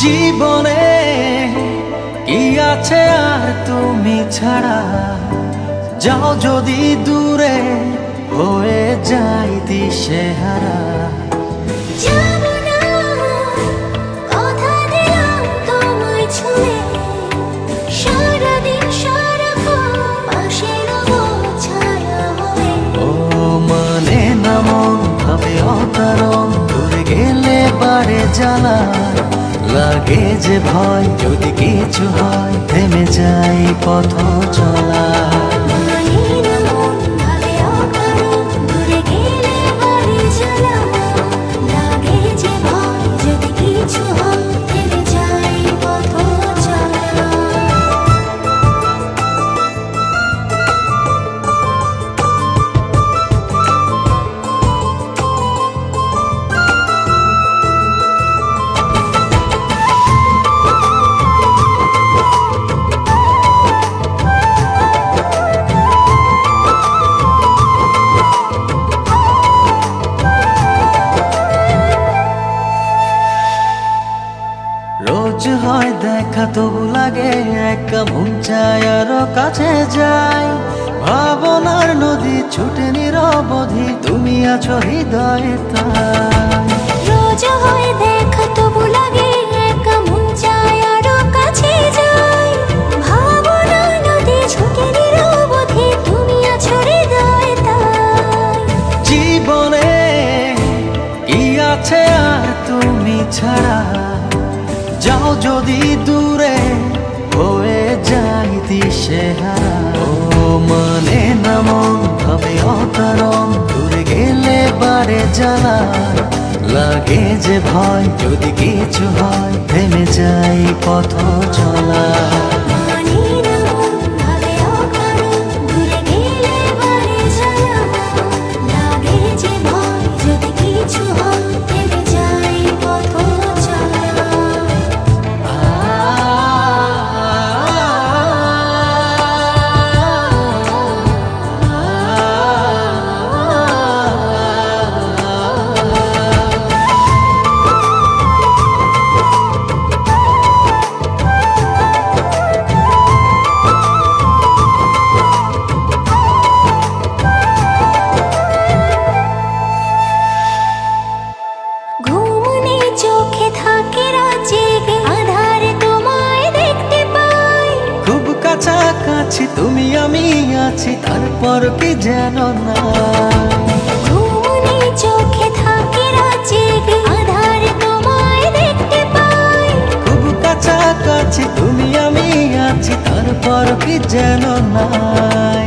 জীবনে কি আছে আর তুমি ছাড়া, যাও যদি দূরে হয়ে যাই দিশেহারা। যাবো না, কথা দিলাম তোমায় ছুঁয়ে, সারাদিন সারাক্ষণ পাশে রবো ছায়া হয়ে। ও মানে না মন ভাবে অকারণ, দূরে গেলে বাড়ে জ্বালা, লাগে যে ভয় যদি কিছু হয়, থেমে যাই পথ চলা। মানে না মন ভাবে অকারণ, দূরে গেলে বাড়ে জ্বালা, লাগে যে ভয় যদি কিছু হয়, থেমে যাই পথ চলা। রোজ হয় দেখা তবু লাগে একা, মন চায় আরো কাছে যাই। ভাবনার নদী ছুটে নিরবধি, তুমি আছো হৃদয়ে তাই। রোজ হয় দেখা তবু লাগে একা, মন চায় আরো কাছে যাই। ভাবনা নদী ছুটে নিরবধি, তুমি আছো হৃদয়ে তাই। জীবনে কি আছে আর তুমি ছাড়া, যাও যদি দূরে হয়ে যাই দিশেহারা। ও মানে না মন ভাবে অকারণ, দূরে গেলে বাড়ে জ্বালা, লাগে যে ভয় যদি কিছু হয়, থেমে যাই পথ চলা। মানে না মন ভাবে অকারণ, দূরে গেলে বাড়ে জ্বালা, লাগে যে ভয় যদি কিছু হয়, থেমে যাই পথ চলা। ঘুম নেই চোখে থাকে রাত জেগে, আঁধারে তোমায় দেখতে পাই। খুব কাছাকাছি তুমি আমি আছি, তারপর কি যেন না। ঘুম নেই চোখে থাকে রাত জেগে, আঁধারে তোমায় দেখতে পাই। খুব কাছাকাছি তুমি আমি আছি, তারপর কি যেন নাই।